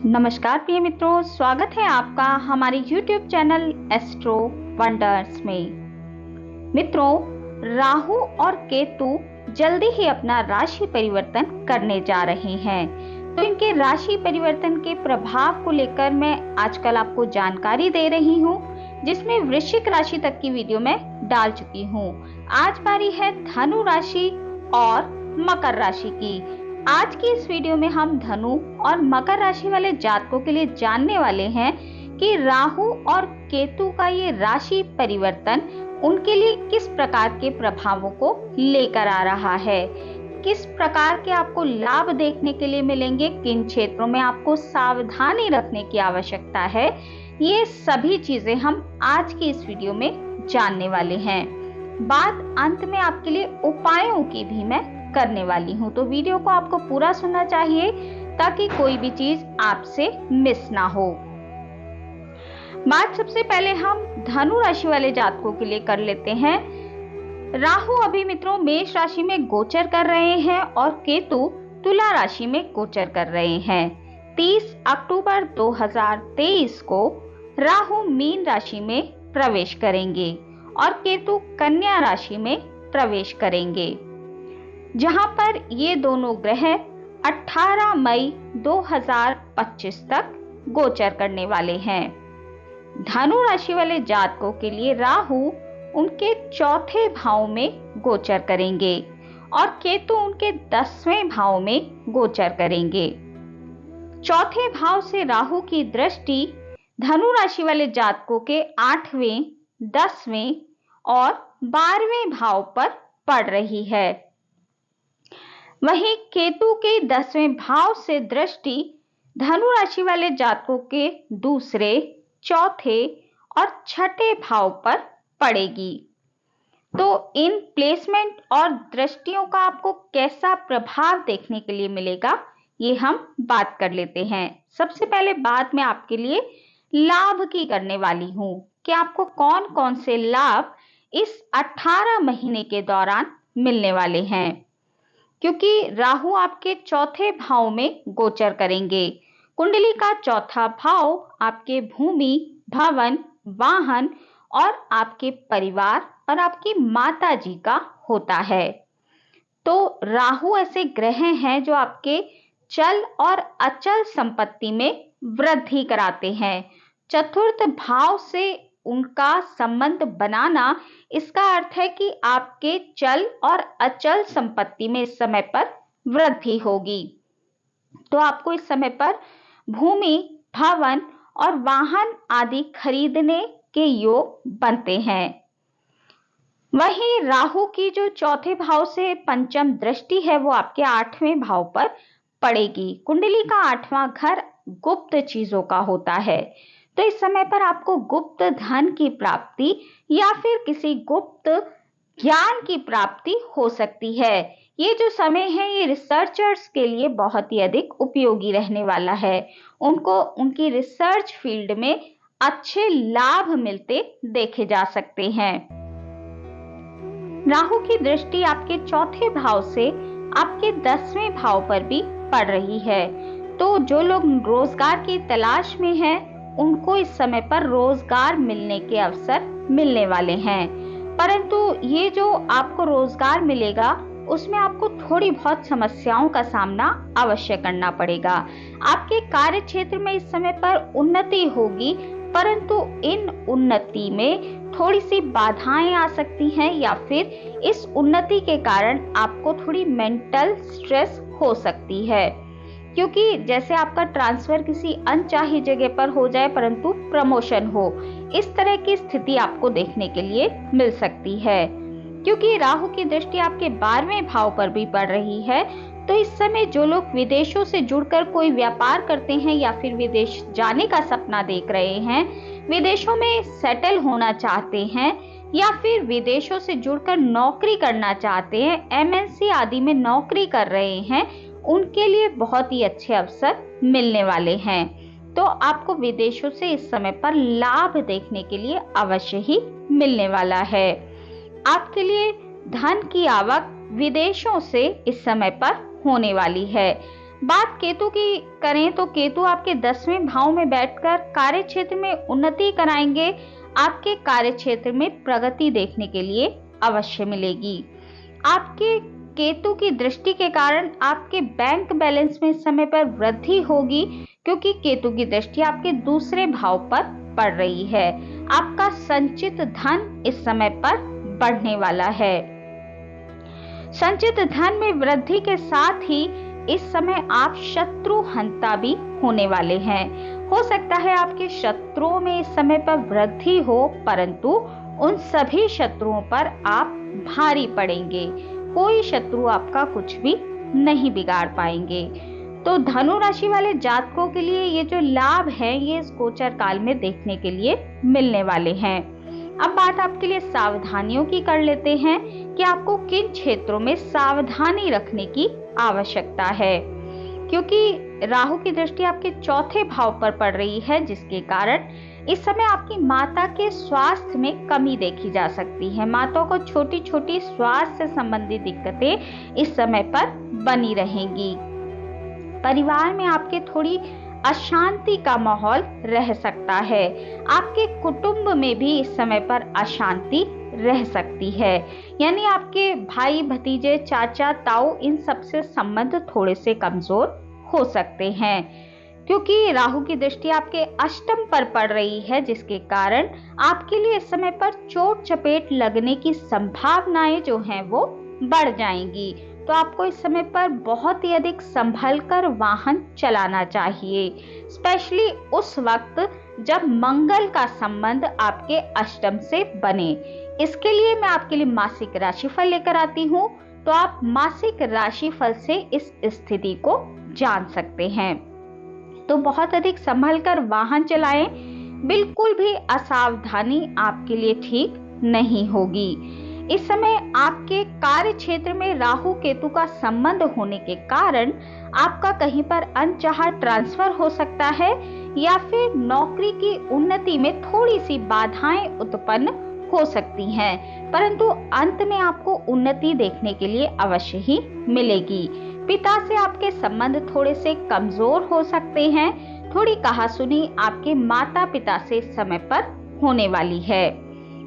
नमस्कार प्रिय मित्रों, स्वागत है आपका हमारे YouTube चैनल एस्ट्रो वंडर्स में। मित्रों, राहु और केतु जल्दी ही अपना राशि परिवर्तन करने जा रहे हैं, तो इनके राशि परिवर्तन के प्रभाव को लेकर मैं आजकल आपको जानकारी दे रही हूँ, जिसमें वृश्चिक राशि तक की वीडियो मैं डाल चुकी हूँ। आज बारी है धनु राशि और मकर राशि की। आज की इस वीडियो में हम धनु और मकर राशि वाले जातकों के लिए जानने वाले हैं कि राहु और केतु का ये राशि परिवर्तन उनके लिए किस प्रकार के प्रभावों को लेकर आ रहा है, किस प्रकार के आपको लाभ देखने के लिए मिलेंगे, किन क्षेत्रों में आपको सावधानी रखने की आवश्यकता है। ये सभी चीजें हम आज की इस वीडियो में जानने वाले हैं। बात अंत में आपके लिए उपायों की भी मैं करने वाली हूँ, तो वीडियो को आपको पूरा सुनना चाहिए ताकि कोई भी चीज आपसे मिस ना हो। बात सबसे पहले हम धनु राशि वाले जातकों के लिए कर लेते हैं। राहु अभी मित्रों मेष राशि में गोचर कर रहे हैं और केतु तुला राशि में गोचर कर रहे हैं। 30 अक्टूबर 2023 को राहु मीन राशि में प्रवेश करेंगे और केतु कन्या राशि में प्रवेश करेंगे, जहां पर ये दोनों ग्रह 18 मई 2025 तक गोचर करने वाले हैं। धनु राशि वाले जातकों के लिए राहु उनके चौथे भाव में गोचर करेंगे और केतु उनके 10वें भाव में गोचर करेंगे। चौथे भाव से राहु की दृष्टि धनु राशि वाले जातकों के 8वें, 10वें और 12वें भाव पर पड़ रही है। वहीं केतु के 10वें भाव से दृष्टि धनु राशि वाले जातकों के दूसरे, चौथे और छठे भाव पर पड़ेगी। तो इन प्लेसमेंट और दृष्टियों का आपको कैसा प्रभाव देखने के लिए मिलेगा, ये हम बात कर लेते हैं। सबसे पहले बात मैं आपके लिए लाभ की करने वाली हूँ कि आपको कौन कौन से लाभ इस 18 महीने के दौरान मिलने वाले हैं, क्योंकि राहु आपके चौथे भाव में गोचर करेंगे। कुंडली का चौथा भाव आपके भूमि, भवन, वाहन और आपके परिवार और आपकी माता जी का होता है। तो राहु ऐसे ग्रह हैं जो आपके चल और अचल संपत्ति में वृद्धि कराते हैं। चतुर्थ भाव से उनका संबंध बनाना, इसका अर्थ है कि आपके चल और अचल संपत्ति में इस समय पर वृद्धि होगी। तो आपको इस समय पर भूमि, भवन और वाहन आदि खरीदने के योग बनते हैं। वहीं राहु की जो चौथे भाव से पंचम दृष्टि है वो आपके 8वें भाव पर पड़ेगी। कुंडली का 8वां घर गुप्त चीजों का होता है, तो इस समय पर आपको गुप्त धन की प्राप्ति या फिर किसी गुप्त ज्ञान की प्राप्ति हो सकती है। ये जो समय है ये रिसर्चर्स के लिए बहुत ही अधिक उपयोगी रहने वाला है। उनको उनकी रिसर्च फील्ड में अच्छे लाभ मिलते देखे जा सकते हैं। राहु की दृष्टि आपके चौथे भाव से आपके 10वें भाव पर भी पड़ रही है, तो जो लोग रोजगार की तलाश में हैं उनको इस समय पर रोजगार मिलने के अवसर मिलने वाले हैं। परंतु ये जो आपको रोजगार मिलेगा उसमें आपको थोड़ी बहुत समस्याओं का सामना अवश्य करना पड़ेगा। आपके कार्य क्षेत्र में इस समय पर उन्नति होगी, परंतु इन उन्नति में थोड़ी सी बाधाएं आ सकती हैं या फिर इस उन्नति के कारण आपको थोड़ी मेंटल स्ट्रेस हो सकती है, क्योंकि जैसे आपका ट्रांसफर किसी अनचाही जगह पर हो जाए परंतु प्रमोशन हो, इस तरह की स्थिति आपको देखने के लिए मिल सकती है। क्योंकि राहु की दृष्टि आपके 12वें भाव पर भी पड़ रही है, तो इस समय जो लोग विदेशों से जुड़कर कोई व्यापार करते हैं या फिर विदेश जाने का सपना देख रहे हैं, विदेशों में सेटल होना चाहते हैं या फिर विदेशों से जुड़कर नौकरी करना चाहते हैं, MNC आदि में नौकरी कर रहे हैं, उनके लिए बहुत ही अच्छे अवसर मिलने वाले हैं। तो आपको विदेशों से इस समय पर लाभ देखने के लिए अवश्य ही मिलने वाला है। आपके लिए धन की आवक विदेशों से इस समय पर होने वाली है। बात केतु की करें तो केतु आपके 10वें भाव में बैठकर कार्य क्षेत्र में उन्नति कराएंगे। आपके कार्य क्षेत्र में प्रगति देखने के लिए अवश्य मिलेगी। आपके केतु की दृष्टि के कारण आपके बैंक बैलेंस में इस समय पर वृद्धि होगी, क्योंकि केतु की दृष्टि आपके दूसरे भाव पर पड़ रही है। आपका संचित धन इस समय पर बढ़ने वाला है। संचित धन में वृद्धि के साथ ही इस समय आप शत्रु हंता भी होने वाले हैं। हो सकता है आपके शत्रुओं में इस समय पर वृद्धि हो, परंतु उन सभी शत्रुओं पर आप भारी पड़ेंगे। कोई शत्रु आपका कुछ भी नहीं बिगाड़ पाएंगे। तो धनु राशि वाले जातकों के लिए ये जो लाभ है, ये इस गोचर काल में देखने के लिए मिलने वाले हैं। अब बात आपके लिए सावधानियों की कर लेते हैं कि आपको किन क्षेत्रों में सावधानी रखने की आवश्यकता है, क्योंकि राहु की दृष्टि आपके चौथे भाव पर पड़ रही है, जिसके कारण इस समय आपकी माता के स्वास्थ्य में कमी देखी जा सकती है। माता को छोटी छोटी स्वास्थ्य से संबंधित दिक्कतें इस समय पर बनी रहेंगी। परिवार में आपके थोड़ी अशांति का माहौल रह सकता है। आपके कुटुंब में भी इस समय पर अशांति रह सकती है, यानी आपके भाई भतीजे चाचा ताऊ इन सबसे संबंध थोड़े से कमजोर हो सकते हैं, क्योंकि राहु की दृष्टि आपके अष्टम पर पड़ रही है, जिसके कारण आपके लिए इस समय पर चोट चपेट लगने की संभावनाएं जो हैं वो बढ़ जाएंगी। तो आपको इस समय पर बहुत ही अधिक संभल कर वाहन चलाना चाहिए, स्पेशली उस वक्त जब मंगल का संबंध आपके अष्टम से बने। इसके लिए मैं आपके लिए मासिक राशिफल लेकर आती हूँ, तो आप मासिक राशिफल से इस स्थिति को जान सकते हैं। तो बहुत अधिक संभल कर वाहन चलाएं, बिल्कुल भी असावधानी आपके लिए ठीक नहीं होगी। इस समय आपके कार्य क्षेत्र में राहु केतु का संबंध होने के कारण आपका कहीं पर अनचाहा ट्रांसफर हो सकता है, या फिर नौकरी की उन्नति में थोड़ी सी बाधाएं उत्पन्न हो सकती हैं, परंतु अंत में आपको उन्नति देखने के लिए अवश्य ही मिलेगी। पिता से आपके संबंध थोड़े से कमजोर हो सकते हैं। थोड़ी कहासुनी आपके माता पिता से इस समय पर होने वाली है।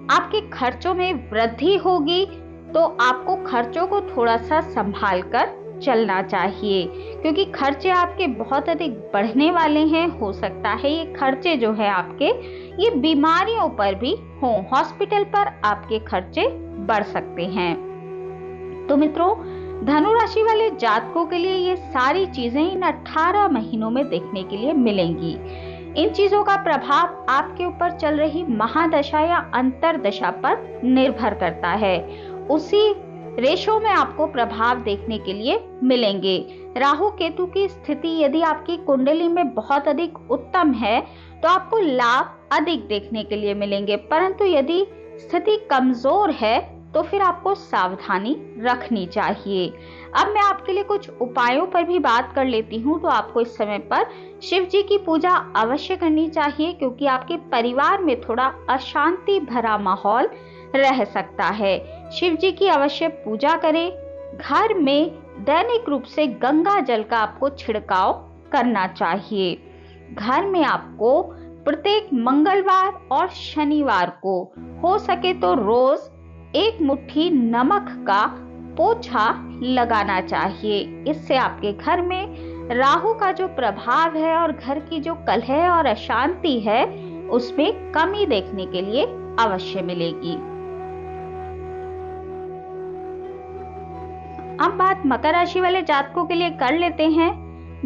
आपके खर्चों में वृद्धि होगी, तो आपको खर्चों को थोड़ा सा संभाल कर चलना चाहिए, क्योंकि खर्चे आपके बहुत अधिक बढ़ने वाले हैं। हो सकता है ये खर्चे जो है आपके ये बीमारियों पर भी हों, हॉस्पिटल पर आपके खर्चे बढ़ सकते हैं। तो मित्रों, धनु राशि वाले जातकों के लिए ये सारी चीजें इन 18 महीनों में देखने के लिए मिलेंगी। इन चीजों का प्रभाव आपके ऊपर चल रही महादशा या अंतरदशा पर निर्भर करता है। उसी रेशो में आपको प्रभाव देखने के लिए मिलेंगे। राहु केतु की स्थिति यदि आपकी कुंडली में बहुत अधिक उत्तम है, तो आपको लाभ अधिक देखने के लिए मिलेंगे, परंतु यदि स्थिति कमजोर है तो फिर आपको सावधानी रखनी चाहिए। अब मैं आपके लिए कुछ उपायों पर भी बात कर लेती हूँ। तो आपको इस समय पर शिव जी की पूजा अवश्य करनी चाहिए, क्योंकि आपके परिवार में थोड़ा अशांति भरा माहौल रह सकता है। शिव जी की अवश्य पूजा करें। घर में दैनिक रूप से गंगा जल का आपको छिड़काव करना चाहिए। घर में आपको प्रत्येक मंगलवार और शनिवार को हो सके तो रोज 1 मुट्ठी नमक का पोछा लगाना चाहिए। इससे आपके घर में राहु का जो प्रभाव है और घर की जो कलह और अशांति है उसमें कमी देखने के लिए अवश्य मिलेगी। अब बात मकर राशि वाले जातकों के लिए कर लेते हैं।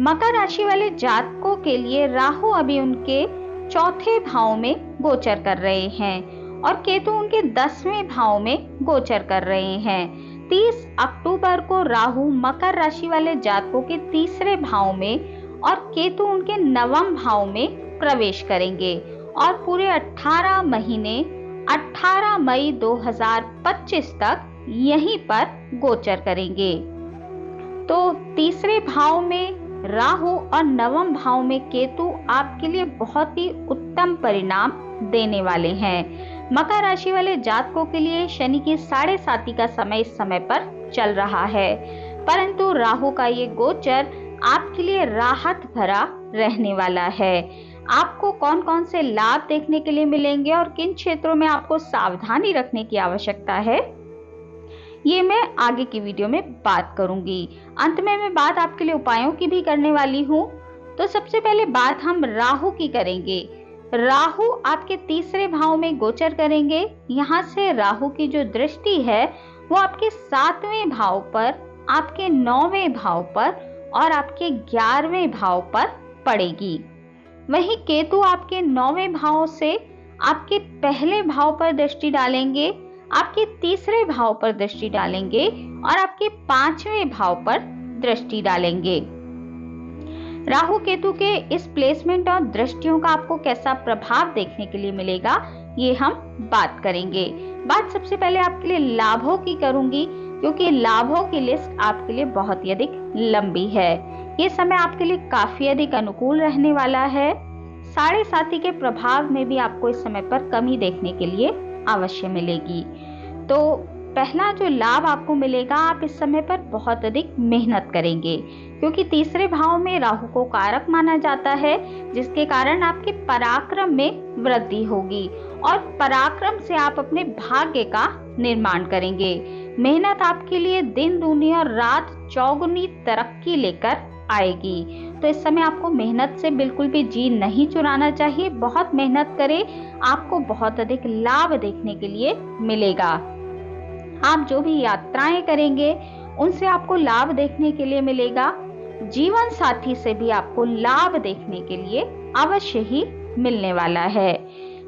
मकर राशि वाले जातकों के लिए राहु अभी उनके चौथे भाव में गोचर कर रहे हैं और केतु उनके 10वें भाव में गोचर कर रहे हैं। 30 अक्टूबर को राहु मकर राशि वाले जातकों के तीसरे भाव में और केतु उनके 9वें भाव में प्रवेश करेंगे और पूरे 18 महीने 18 मई 2025 तक यहीं पर गोचर करेंगे। तो तीसरे भाव में राहु और 9वें भाव में केतु आपके लिए बहुत ही उत्तम परिणाम देने वाले हैं। मकर राशि वाले जातकों के लिए शनि की 7.5 का समय इस समय पर चल रहा है, परंतु राहु का ये गोचर आपके लिए राहत भरा रहने वाला है। आपको कौन कौन से लाभ देखने के लिए मिलेंगे और किन क्षेत्रों में आपको सावधानी रखने की आवश्यकता है, ये मैं आगे की वीडियो में बात करूंगी। अंत में मैं बात आपके लिए उपायों की भी करने वाली हूँ। तो सबसे पहले बात हम राहु की करेंगे। राहु आपके तीसरे भाव में गोचर करेंगे। यहाँ से राहु की जो दृष्टि है वो आपके 7वें भाव पर, आपके 9वें भाव पर और आपके 11वें भाव पर पड़ेगी। वहीं केतु आपके 9वें भाव से आपके पहले भाव पर दृष्टि डालेंगे, आपके तीसरे भाव पर दृष्टि डालेंगे और आपके 5वें भाव पर दृष्टि डालेंगे। राहु केतु के इस प्लेसमेंट और दृष्टियों का आपको कैसा प्रभाव देखने के लिए मिलेगा, ये हम बात करेंगे। बात सबसे पहले आपके लिए लाभों की करूंगी, क्योंकि लाभों की लिस्ट आपके लिए बहुत ही अधिक लंबी है। ये समय आपके लिए काफी अधिक अनुकूल रहने वाला है। साढ़े साथी के प्रभाव में भी आपको इस समय पर कमी देखने के लिए अवश्य मिलेगी। तो पहला जो लाभ आपको मिलेगा, आप इस समय पर बहुत अधिक मेहनत करेंगे, क्योंकि तीसरे भाव में राहु को कारक माना जाता है, जिसके कारण आपके पराक्रम में वृद्धि होगी और पराक्रम से आप अपने भाग्य का निर्माण करेंगे। मेहनत आपके लिए दिन दूनी और रात चौगुनी तरक्की लेकर आएगी। तो इस समय आपको मेहनत से बिल्कुल भी जी नहीं चुराना चाहिए। बहुत मेहनत करें, आपको बहुत अधिक लाभ देखने के लिए मिलेगा। आप जो भी यात्राएं करेंगे उनसे आपको लाभ देखने के लिए मिलेगा। जीवन साथी से भी आपको लाभ देखने के लिए अवश्य ही मिलने वाला है।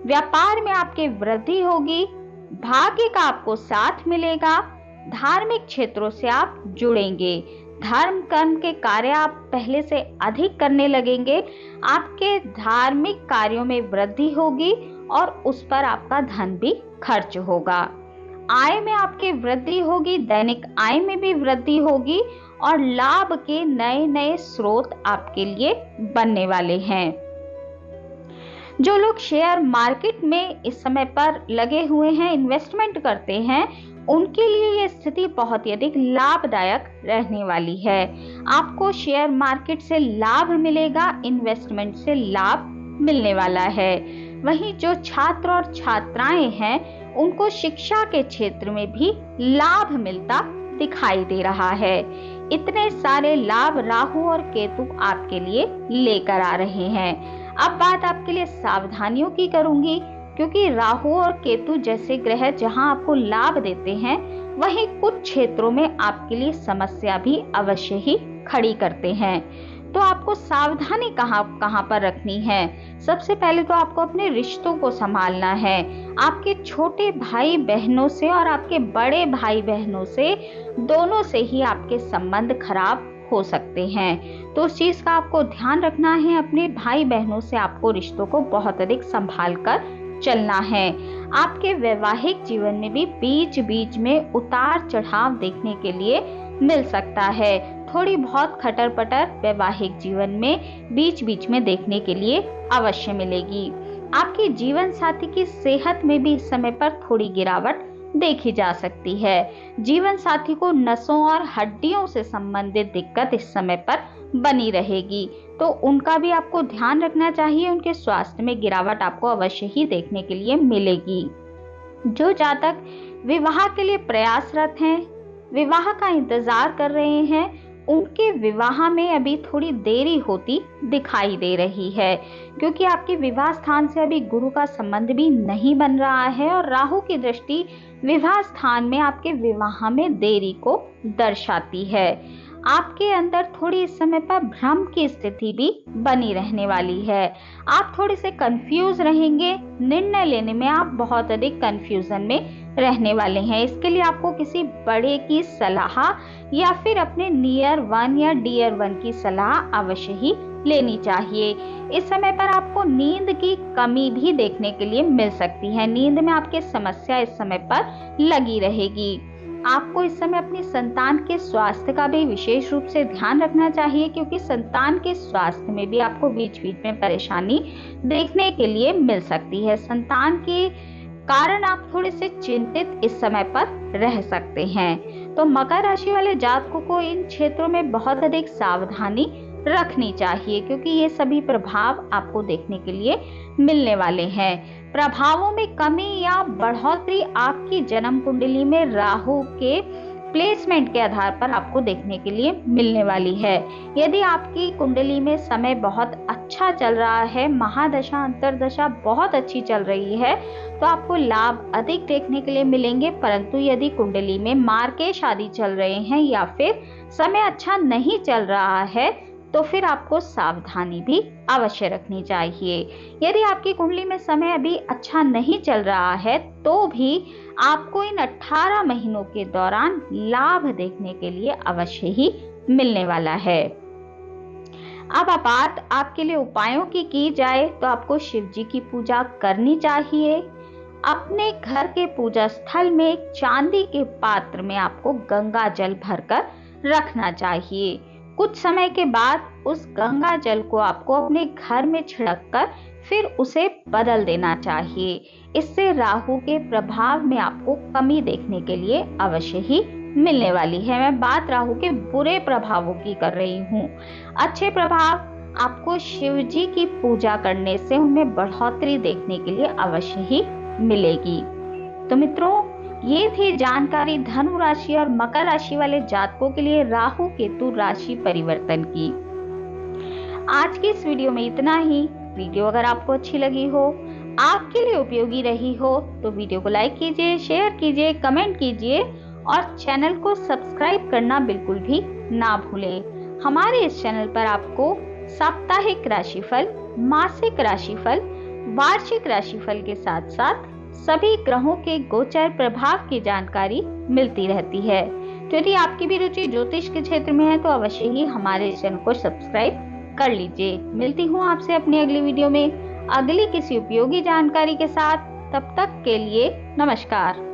व्यापार में आपके वृद्धि होगी, भाग्य का आपको साथ मिलेगा। धार्मिक क्षेत्रों से आप जुड़ेंगे, धर्म कर्म के कार्य आप पहले से अधिक करने लगेंगे। आपके धार्मिक कार्यों में वृद्धि होगी और उस पर आपका धन भी खर्च होगा। आय में आपकी वृद्धि होगी, दैनिक आय में भी वृद्धि होगी और लाभ के नए नए स्रोत आपके लिए बनने वाले हैं। जो लोग शेयर मार्केट में इस समय पर लगे हुए हैं, इन्वेस्टमेंट करते हैं, उनके लिए ये स्थिति बहुत ही अधिक लाभदायक रहने वाली है। आपको शेयर मार्केट से लाभ मिलेगा, इन्वेस्टमेंट से लाभ मिलने वाला है। वहीं जो छात्र और छात्राएं हैं, उनको शिक्षा के क्षेत्र में भी लाभ मिलता दिखाई दे रहा है। इतने सारे लाभ राहु और केतु आपके लिए लेकर आ रहे हैं। अब बात आपके लिए सावधानियों की करूंगी, क्योंकि राहु और केतु जैसे ग्रह जहां आपको लाभ देते हैं, वहीं कुछ क्षेत्रों में आपके लिए समस्या भी अवश्य ही खड़ी करते हैं। तो आपको सावधानी कहां पर रखनी है? सबसे पहले तो आपको अपने रिश्तों को संभालना है। आपके छोटे भाई बहनों से और आपके बड़े भाई बहनों से, दोनों से ही आपके संबंध खराब हो सकते हैं। तो उस चीज का आपको ध्यान रखना है। अपने भाई बहनों से आपको रिश्तों को बहुत अधिक संभाल कर चलना है। आपके वैवाहिक जीवन में भी बीच बीच में उतार चढ़ाव देखने के लिए मिल सकता है। थोड़ी बहुत खटर पटर वैवाहिक जीवन में बीच बीच में देखने के लिए अवश्य मिलेगी। आपकी जीवन साथी की सेहत में भी इस समय पर थोड़ी गिरावट देखी जा सकती है। जीवन साथी को नसों और हड्डियों से संबंधित दिक्कत इस समय पर बनी रहेगी, तो उनका भी आपको ध्यान रखना चाहिए। उनके स्वास्थ्य में गिरावट आपको अवश्य ही देखने के लिए मिलेगी। जो जातक विवाह के लिए प्रयासरत हैं, विवाह का इंतजार कर रहे हैं, उनके विवाह में अभी थोड़ी देरी होती दिखाई दे रही है, क्योंकि आपके विवाह स्थान से अभी गुरु का संबंध भी नहीं बन रहा है और राहु की दृष्टि विवाह स्थान में आपके विवाह में देरी को दर्शाती है। आपके अंदर थोड़ी इस समय पर भ्रम की स्थिति भी बनी रहने वाली है। आप थोड़े से कंफ्यूज रहेंगे, निर्णय लेने में आप बहुत अधिक कंफ्यूजन में रहने वाले हैं। इसके लिए आपको किसी बड़े की सलाह या फिर अपने नियर वन या डियर वन की सलाह अवश्य ही लेनी चाहिए। इस समय पर आपको नींद की कमी भी देखने के लिए मिल सकती है। नींद में आपके समस्या इस समय पर लगी रहेगी। आपको इस समय अपनी संतान के स्वास्थ्य का भी विशेष रूप से ध्यान रखना चाहिए, क्योंकि संतान के स्वास्थ्य में भी आपको बीच बीच में परेशानी देखने के लिए मिल सकती है। संतान के कारण आप थोड़े से चिंतित इस समय पर रह सकते हैं। तो मकर राशि वाले जातकों को इन क्षेत्रों में बहुत अधिक सावधानी रखनी चाहिए, क्योंकि ये सभी प्रभाव आपको देखने के लिए मिलने वाले हैं। प्रभावों में कमी या बढ़ोतरी आपकी जन्म कुंडली में राहु के प्लेसमेंट के आधार पर आपको देखने के लिए मिलने वाली है। यदि आपकी कुंडली में समय बहुत अच्छा चल रहा है, महादशा अंतरदशा बहुत अच्छी चल रही है, तो आपको लाभ अधिक देखने के लिए मिलेंगे। परंतु यदि कुंडली में मार्केश आदि चल रहे हैं या फिर समय अच्छा नहीं चल रहा है, तो फिर आपको सावधानी भी अवश्य रखनी चाहिए। यदि आपकी कुंडली में समय अभी अच्छा नहीं चल रहा है, तो भी आपको इन 18 महीनों के दौरान लाभ देखने के लिए अवश्य ही मिलने वाला है। अब बात आपके लिए उपायों की जाए तो आपको शिव जी की पूजा करनी चाहिए। अपने घर के पूजा स्थल में एक चांदी के पात्र में आपको गंगा जल भरकर रखना चाहिए। कुछ समय के बाद उस गंगा जल को आपको अपने घर में छिड़ककर फिर उसे बदल देना चाहिए। इससे राहु के प्रभाव में आपको कमी देखने के लिए अवश्य ही मिलने वाली है। मैं बात राहु के बुरे प्रभावों की कर रही हूँ। अच्छे प्रभाव आपको शिव जी की पूजा करने से उनमें बढ़ोतरी देखने के लिए अवश्य ही मिलेगी। तो मित्रों, ये थी जानकारी धनु राशि और मकर राशि वाले जातकों के लिए राहु केतु राशि परिवर्तन की। आज की इस वीडियो में इतना ही। वीडियो अगर आपको अच्छी लगी हो, आपके लिए उपयोगी रही हो, तो वीडियो को लाइक कीजिए, शेयर कीजिए, कमेंट कीजिए और चैनल को सब्सक्राइब करना बिल्कुल भी ना भूलें। हमारे इस चैनल पर आपको साप्ताहिक राशिफल, मासिक राशिफल, वार्षिक राशिफल के साथ साथ सभी ग्रहों के गोचर प्रभाव की जानकारी मिलती रहती है। तो यदि आपकी भी रुचि ज्योतिष के क्षेत्र में है, तो अवश्य ही हमारे चैनल को सब्सक्राइब कर लीजिए। मिलती हूँ आपसे अपनी अगली वीडियो में अगली किसी उपयोगी जानकारी के साथ। तब तक के लिए नमस्कार।